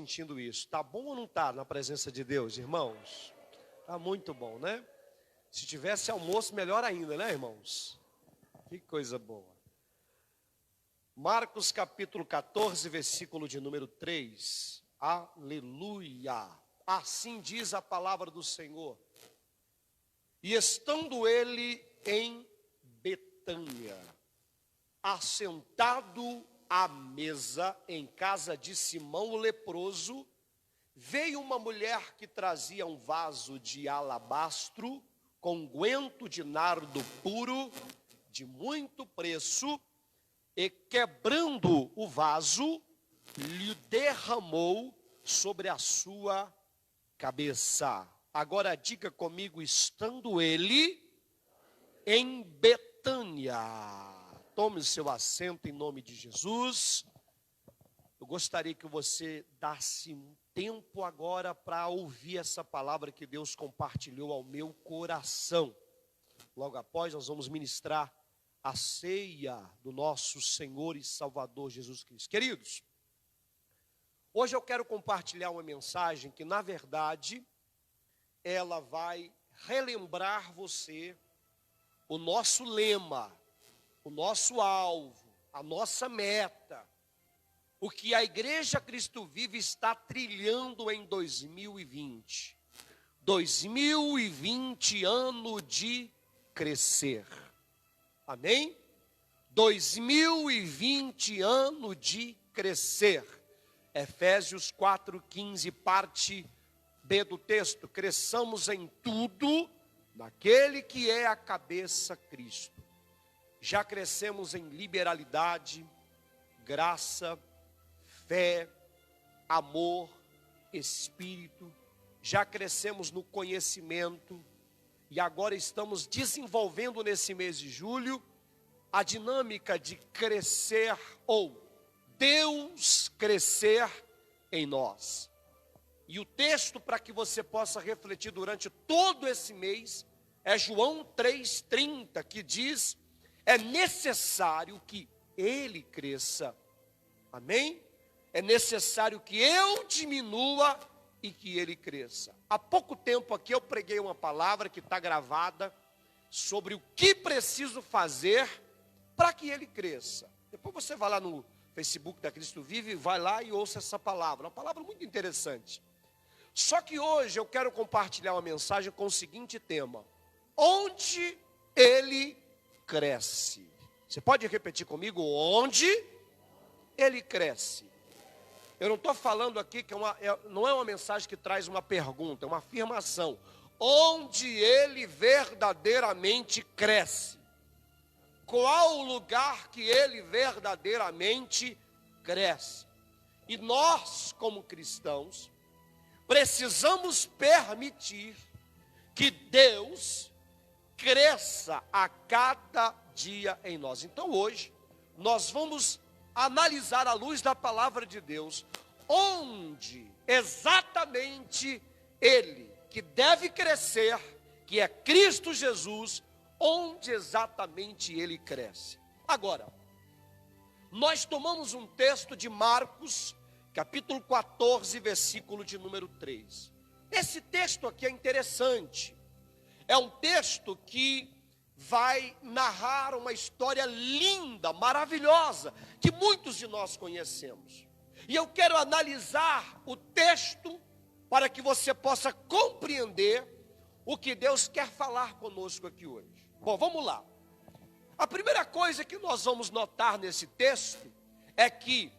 sentindo isso. Tá bom ou não tá na presença de Deus, irmãos? Tá muito bom, né? Se tivesse almoço, melhor ainda, né, irmãos? Que coisa boa. Marcos capítulo 14, versículo de número 3. Aleluia! Assim diz a palavra do Senhor. E estando ele em Betânia, assentado à mesa em casa de Simão o leproso, veio uma mulher que trazia um vaso de alabastro com unguento de nardo puro, de muito preço, e quebrando o vaso, lhe derramou sobre a sua cabeça. Agora diga comigo, estando ele em Betânia. Tome seu assento em nome de Jesus. Eu gostaria que você desse um tempo agora para ouvir essa palavra que Deus compartilhou ao meu coração. Logo após nós vamos ministrar a ceia do nosso Senhor e Salvador Jesus Cristo. Queridos, hoje eu quero compartilhar uma mensagem que, na verdade, ela vai relembrar você o nosso lema, o nosso alvo, a nossa meta, o que a Igreja Cristo Vive está trilhando em 2020. 2020, ano de crescer. Amém? 2020, ano de crescer. Efésios 4:15, parte B do texto. Cresçamos em tudo naquele que é a cabeça, Cristo. Já crescemos em liberalidade, graça, fé, amor, espírito. Já crescemos no conhecimento. E agora estamos desenvolvendo nesse mês de julho a dinâmica de crescer, ou Deus crescer em nós. E o texto para que você possa refletir durante todo esse mês é João 3,30, que diz: é necessário que Ele cresça. Amém? É necessário que eu diminua e que Ele cresça. Há pouco tempo aqui eu preguei uma palavra que está gravada sobre o que preciso fazer para que Ele cresça. Depois você vai lá no Facebook da Cristo Vive, vai lá e ouça essa palavra. Uma palavra muito interessante. Só que hoje eu quero compartilhar uma mensagem com o seguinte tema: onde Ele cresce. Você pode repetir comigo? Onde Ele cresce. Eu não estou falando aqui que não é uma mensagem que traz uma pergunta, é uma afirmação. Onde Ele verdadeiramente cresce. Qual o lugar que Ele verdadeiramente cresce? E nós, como cristãos, precisamos permitir que Deus cresça a cada dia em nós. Então hoje, nós vamos analisar à luz da palavra de Deus, onde exatamente Ele, que deve crescer, que é Cristo Jesus, onde exatamente Ele cresce. Agora, nós tomamos um texto de Marcos, capítulo 14, versículo de número 3. Esse texto aqui é interessante. É um texto que vai narrar uma história linda, maravilhosa, que muitos de nós conhecemos. E eu quero analisar o texto para que você possa compreender o que Deus quer falar conosco aqui hoje. Bom, vamos lá. A primeira coisa que nós vamos notar nesse texto é que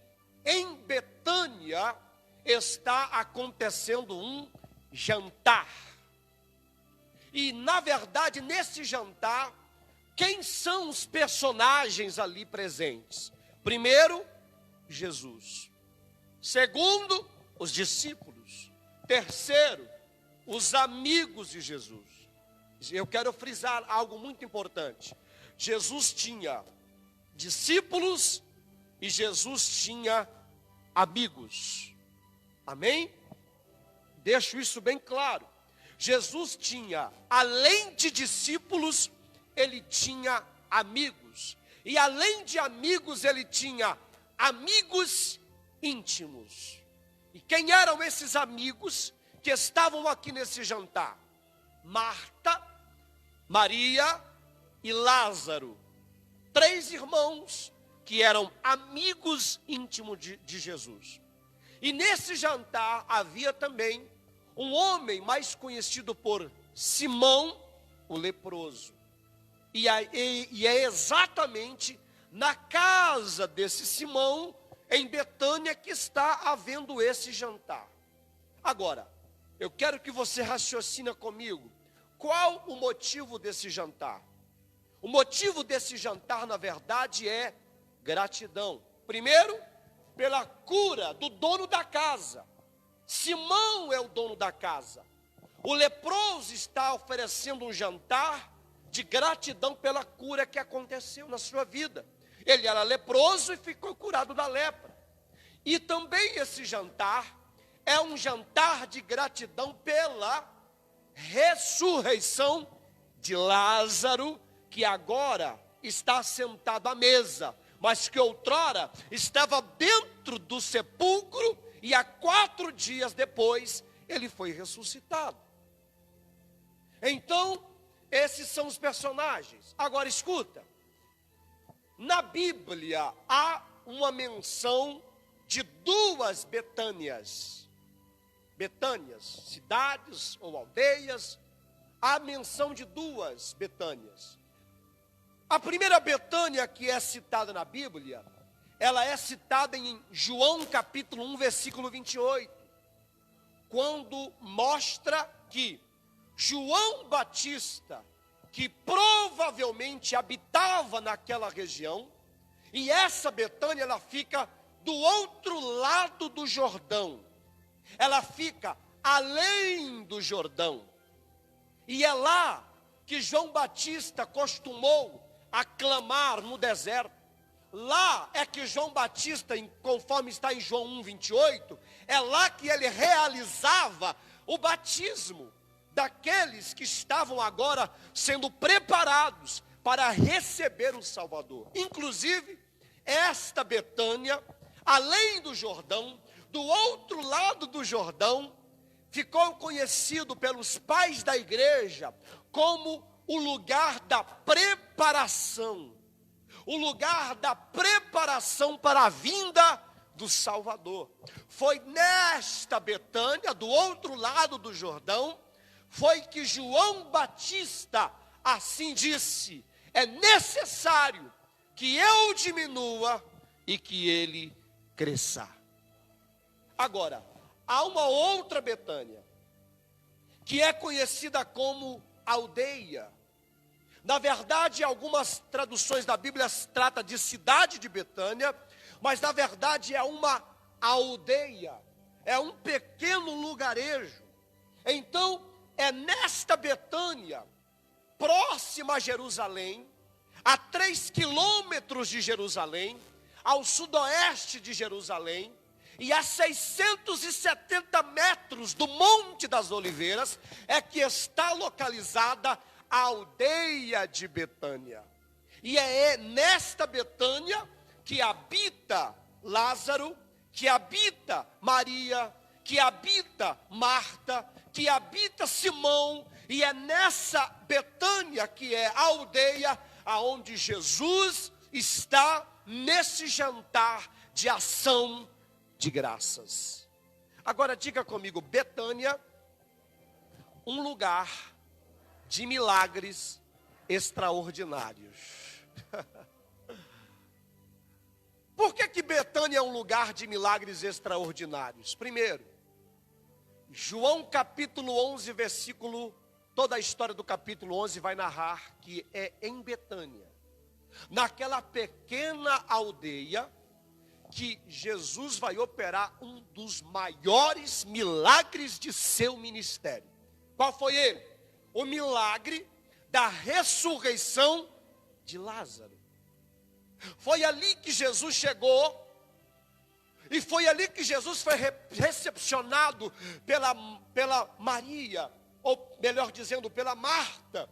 em Betânia está acontecendo um jantar. E, na verdade, nesse jantar, quem são os personagens ali presentes? Primeiro, Jesus. Segundo, os discípulos. Terceiro, os amigos de Jesus. Eu quero frisar algo muito importante. Jesus tinha discípulos e Jesus tinha amigos. Amém? Deixo isso bem claro. Jesus tinha, além de discípulos, Ele tinha amigos. E além de amigos, Ele tinha amigos íntimos. E quem eram esses amigos que estavam aqui nesse jantar? Marta, Maria e Lázaro. 3 irmãos que eram amigos íntimos de Jesus. E nesse jantar havia também um homem mais conhecido por Simão, o leproso. E é exatamente na casa desse Simão, em Betânia, que está havendo esse jantar. Agora, eu quero que você raciocine comigo. Qual o motivo desse jantar? O motivo desse jantar, na verdade, é gratidão. Primeiro, pela cura do dono da casa. Simão é o dono da casa. O leproso está oferecendo um jantar de gratidão pela cura que aconteceu na sua vida. Ele era leproso e ficou curado da lepra. E também esse jantar é um jantar de gratidão pela ressurreição de Lázaro, que agora está sentado à mesa, mas que outrora estava dentro do sepulcro e 4 dias depois ele foi ressuscitado. Então, esses são os personagens. Agora escuta, na Bíblia há uma menção de 2 Betânias. Betânias, cidades ou aldeias, há menção de 2 Betânias. A primeira Betânia que é citada na Bíblia, ela é citada em João capítulo 1, versículo 28, quando mostra que João Batista, que provavelmente habitava naquela região, e essa Betânia, ela fica do outro lado do Jordão, ela fica além do Jordão, e é lá que João Batista costumou aclamar no deserto. Lá é que João Batista, conforme está em João 1, 28, é lá que ele realizava o batismo daqueles que estavam agora sendo preparados para receber o Salvador. Inclusive, esta Betânia, além do Jordão, do outro lado do Jordão, ficou conhecido pelos pais da igreja como o lugar da preparação. O lugar da preparação para a vinda do Salvador. Foi nesta Betânia, do outro lado do Jordão, foi que João Batista assim disse: é necessário que eu diminua e que ele cresça. Agora, há uma outra Betânia, que é conhecida como aldeia. Na verdade, algumas traduções da Bíblia tratam de cidade de Betânia, mas na verdade é uma aldeia, é um pequeno lugarejo. Então, é nesta Betânia, próxima a Jerusalém, a 3 quilômetros de Jerusalém, ao sudoeste de Jerusalém, e a 670 metros do Monte das Oliveiras, é que está localizada a aldeia de Betânia. E é nesta Betânia que habita Lázaro, que habita Maria, que habita Marta, que habita Simão, e é nessa Betânia que é a aldeia aonde Jesus está nesse jantar de ação de graças. Agora diga comigo, Betânia, um lugar de milagres extraordinários. Por que Betânia é um lugar de milagres extraordinários? Primeiro, João capítulo 11, versículo, toda a história do capítulo 11 vai narrar que é em Betânia, naquela pequena aldeia, que Jesus vai operar um dos maiores milagres de seu ministério. Qual foi ele? O milagre da ressurreição de Lázaro. Foi ali que Jesus chegou, e foi ali que Jesus foi recepcionado pela Maria, ou melhor dizendo, pela Marta,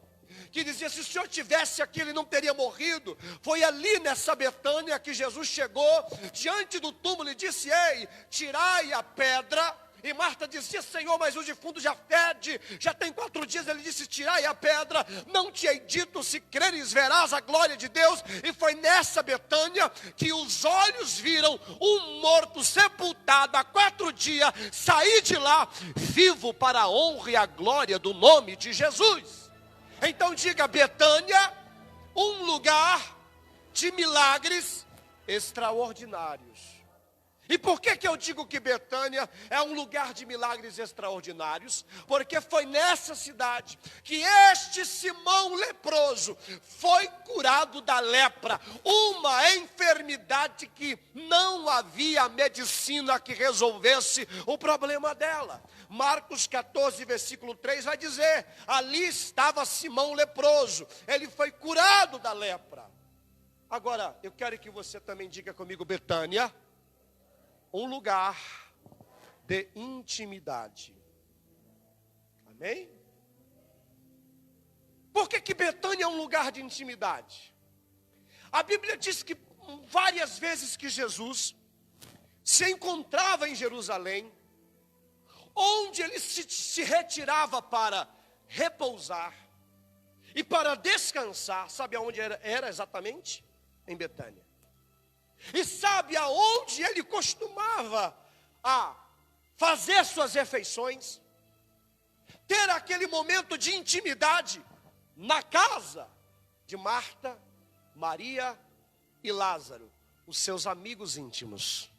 que dizia: se o Senhor tivesse aqui, ele não teria morrido. Foi ali nessa Betânia que Jesus chegou diante do túmulo e disse: ei, tirai a pedra. E Marta dizia: Senhor, mas o defunto já fede, já tem 4 dias. Ele disse: tirai a pedra. Não te hei dito, se creres verás a glória de Deus. E foi nessa Betânia que os olhos viram um morto sepultado há 4 dias sair de lá vivo, para a honra e a glória do nome de Jesus. Então diga: Betânia, um lugar de milagres extraordinários. E por que eu digo que Betânia é um lugar de milagres extraordinários? Porque foi nessa cidade que este Simão leproso foi curado da lepra, uma enfermidade que não havia medicina que resolvesse o problema dela. Marcos 14, versículo 3 vai dizer: ali estava Simão leproso, ele foi curado da lepra. Agora, eu quero que você também diga comigo: Betânia, um lugar de intimidade. Amém? Por que Betânia é um lugar de intimidade? A Bíblia diz que várias vezes que Jesus se encontrava em Jerusalém, onde ele se retirava para repousar e para descansar. Sabe aonde era exatamente? Em Betânia. E sabe aonde ele costumava fazer suas refeições? Ter aquele momento de intimidade na casa de Marta, Maria e Lázaro, os seus amigos íntimos.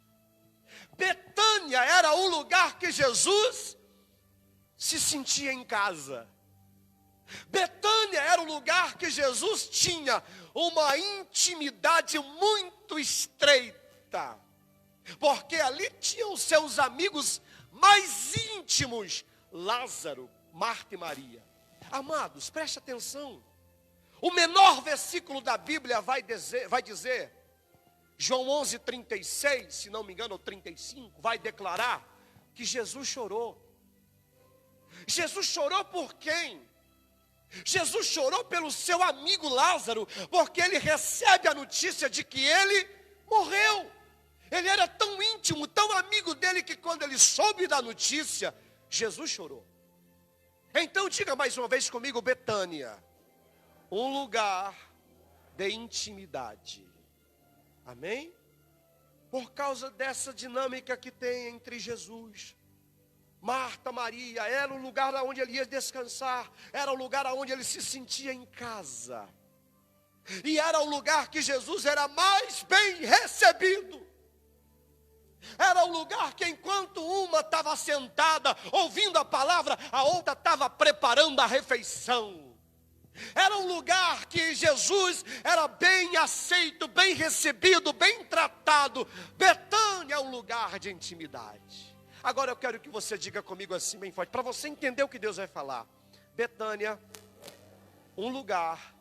Betânia era o lugar que Jesus se sentia em casa. Betânia era o lugar que Jesus tinha uma intimidade muito estreita, porque ali tinham seus amigos mais íntimos, Lázaro, Marta e Maria. Amados, preste atenção. O menor versículo da Bíblia vai dizer, João 11:36, se não me engano, ou 35, vai declarar que Jesus chorou. Jesus chorou por quem? Jesus chorou pelo seu amigo Lázaro, porque ele recebe a notícia de que ele morreu. Ele era tão íntimo, tão amigo dele, que quando ele soube da notícia, Jesus chorou. Então diga mais uma vez comigo: Betânia, um lugar de intimidade. Amém? Por causa dessa dinâmica que tem entre Jesus, Marta, Maria, era o lugar onde ele ia descansar, era o lugar onde ele se sentia em casa. E era o lugar que Jesus era mais bem recebido. Era o lugar que enquanto uma estava sentada ouvindo a palavra, a outra estava preparando a refeição. Era um lugar que Jesus era bem aceito, bem recebido, bem tratado. Betânia é um lugar de intimidade. Agora eu quero que você diga comigo assim bem forte, para você entender o que Deus vai falar. Betânia, um lugar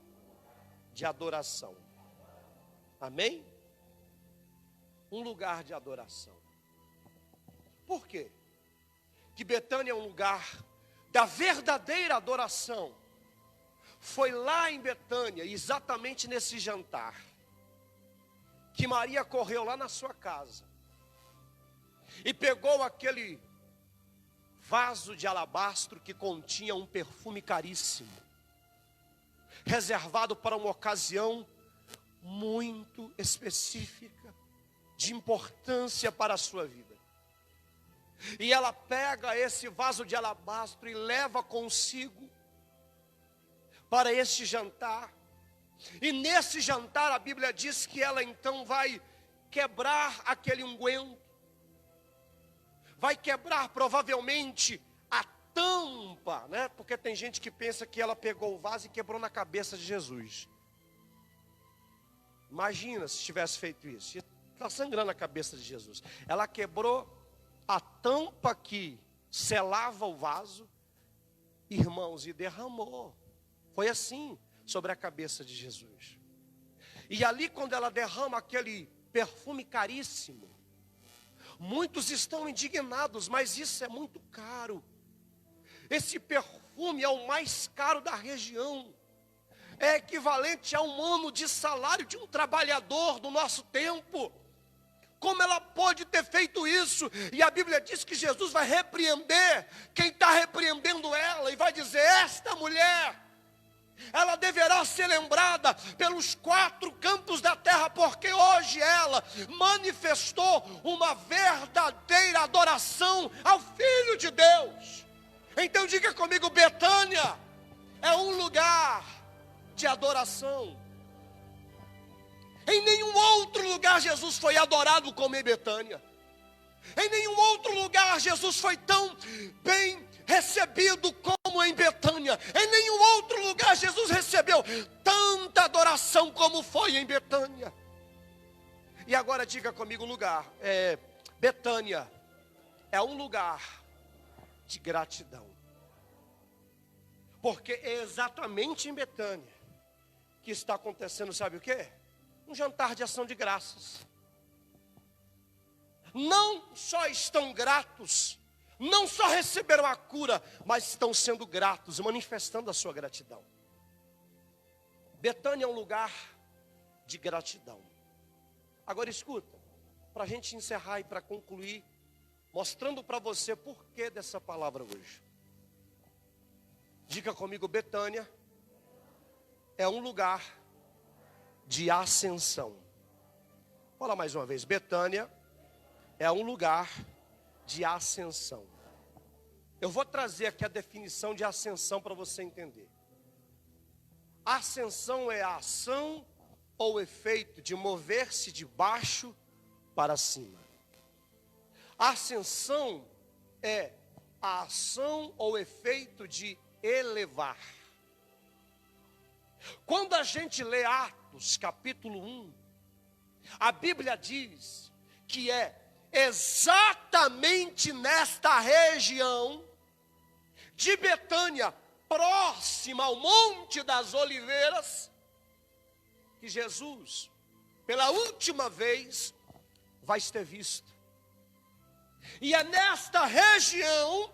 de adoração. Amém? Um lugar de adoração. Por quê? Que Betânia é um lugar da verdadeira adoração. Foi lá em Betânia, exatamente nesse jantar, que Maria correu lá na sua casa e pegou aquele vaso de alabastro que continha um perfume caríssimo, reservado para uma ocasião muito específica, de importância para a sua vida. E ela pega esse vaso de alabastro e leva consigo para este jantar. E nesse jantar a Bíblia diz que ela então vai quebrar aquele unguento, vai quebrar provavelmente a tampa, né? Porque tem gente que pensa que ela pegou o vaso e quebrou na cabeça de Jesus. Imagina se tivesse feito isso. Está sangrando a cabeça de Jesus. Ela quebrou a tampa que selava o vaso, irmãos, e derramou. Foi assim sobre a cabeça de Jesus. E ali, quando ela derrama aquele perfume caríssimo, muitos estão indignados, mas isso é muito caro. Esse perfume é o mais caro da região. é equivalente a 1 ano de salário de um trabalhador do nosso tempo. Como ela pode ter feito isso? E a Bíblia diz que Jesus vai repreender quem está repreendendo ela, e vai dizer: esta mulher, ela deverá ser lembrada pelos 4 cantos da terra, porque hoje ela manifestou uma verdadeira adoração ao Filho de Deus. Então diga comigo: Betânia é um lugar de adoração. Em nenhum outro lugar Jesus foi adorado como em Betânia. Em nenhum outro lugar Jesus foi tão bem recebido como em Betânia. Em nenhum outro lugar Jesus recebeu tanta adoração como foi em Betânia. E agora diga comigo: lugar. Betânia é um lugar de gratidão. Porque é exatamente em Betânia que está acontecendo, sabe o quê? Um jantar de ação de graças. Não só estão gratos, não só receberam a cura, mas estão sendo gratos, manifestando a sua gratidão. Betânia é um lugar de gratidão. Agora escuta, para a gente encerrar e para concluir, mostrando para você por que dessa palavra hoje. Diga comigo: Betânia é um lugar de ascensão. Fala mais uma vez: Betânia é um lugar de ascensão. Eu vou trazer aqui a definição de ascensão para você entender. Ascensão é a ação ou efeito de mover-se de baixo para cima. Ascensão é a ação ou efeito de elevar. Quando a gente lê Atos capítulo 1, a Bíblia diz que é exatamente nesta região de Betânia, próxima ao Monte das Oliveiras, que Jesus, pela última vez, vai ser visto. E é nesta região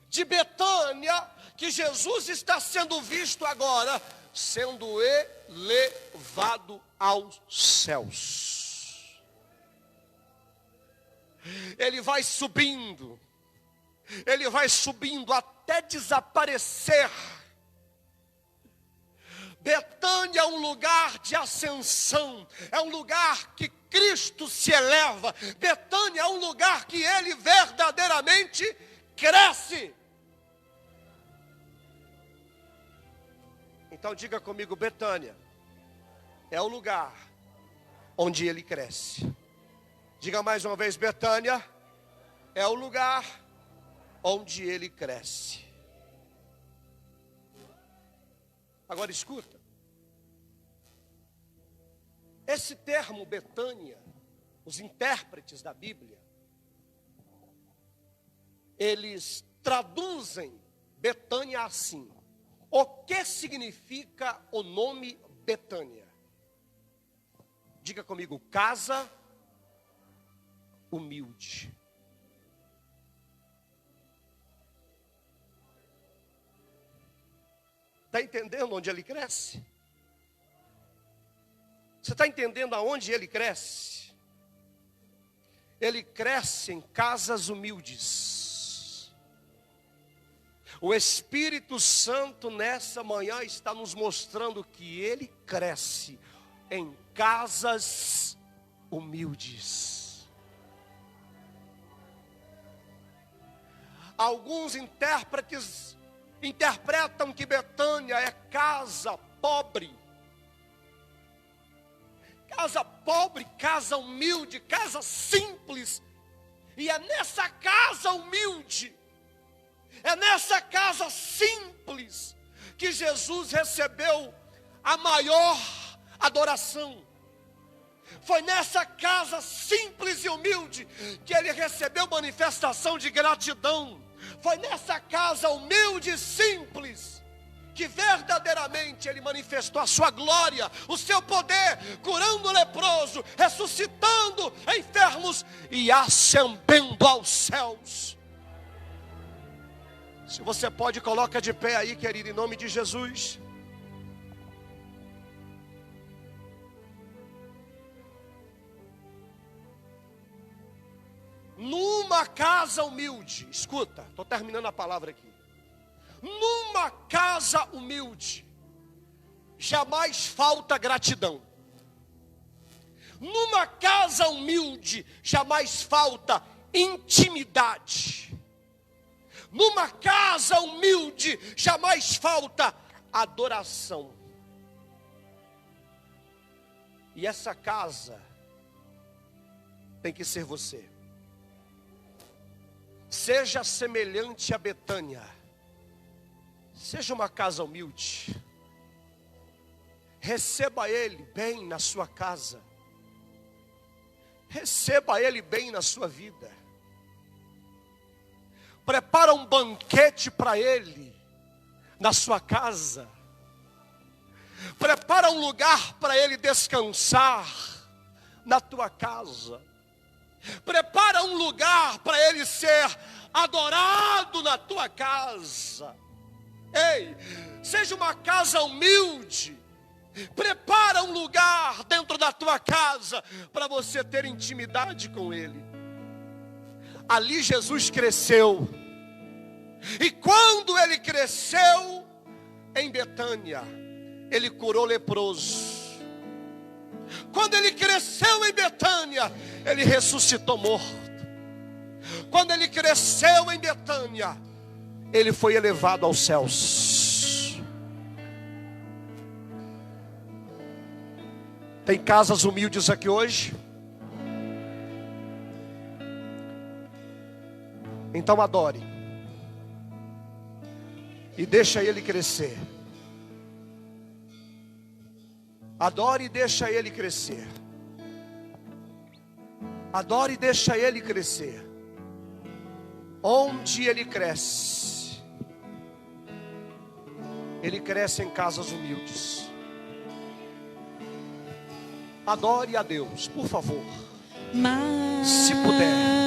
de Betânia que Jesus está sendo visto agora, sendo elevado aos céus. Ele vai subindo até desaparecer. Betânia é um lugar de ascensão, é um lugar que Cristo se eleva. Betânia é um lugar que Ele verdadeiramente cresce. Então diga comigo: Betânia é o lugar onde Ele cresce. Diga mais uma vez: Betânia é o lugar onde Ele cresce. Agora escuta, esse termo Betânia, os intérpretes da Bíblia, eles traduzem Betânia assim: o que significa o nome Betânia? Diga comigo: casa humilde. Está entendendo onde ele cresce? Você está entendendo aonde ele cresce? Ele cresce em casas humildes. O Espírito Santo nessa manhã está nos mostrando que ele cresce em casas humildes. Alguns intérpretes interpretam que Betânia é casa pobre. Casa pobre, casa humilde, casa simples. E é nessa casa humilde, é nessa casa simples, que Jesus recebeu a maior adoração. Foi nessa casa simples e humilde que ele recebeu manifestação de gratidão. Foi nessa casa humilde e simples que verdadeiramente ele manifestou a sua glória, o seu poder, curando o leproso, ressuscitando enfermos e ascendendo aos céus. Se você pode, coloca de pé aí, querido, em nome de Jesus. casa humilde, escuta, estou terminando a palavra aqui. Numa casa humilde, jamais falta gratidão. Numa casa humilde, jamais falta intimidade. Numa casa humilde, jamais falta adoração. E essa casa tem que ser você. Seja semelhante a Betânia. Seja uma casa humilde. Receba Ele bem na sua casa. Receba Ele bem na sua vida. Prepara um banquete para Ele na sua casa. Prepara um lugar para Ele descansar na tua casa. Prepara um lugar para Ele ser adorado na tua casa. Ei, seja uma casa humilde. Prepara um lugar dentro da tua casa para você ter intimidade com Ele. Ali Jesus cresceu. E quando Ele cresceu em Betânia, Ele curou leproso. Quando Ele cresceu em Betânia, Ele ressuscitou morto. Quando Ele cresceu em Betânia, Ele foi elevado aos céus. Tem casas humildes aqui hoje? Então adore. E deixa Ele crescer. Adore e deixa Ele crescer. Adore e deixa Ele crescer. Onde Ele cresce em casas humildes. Adore a Deus, por favor. Se puder.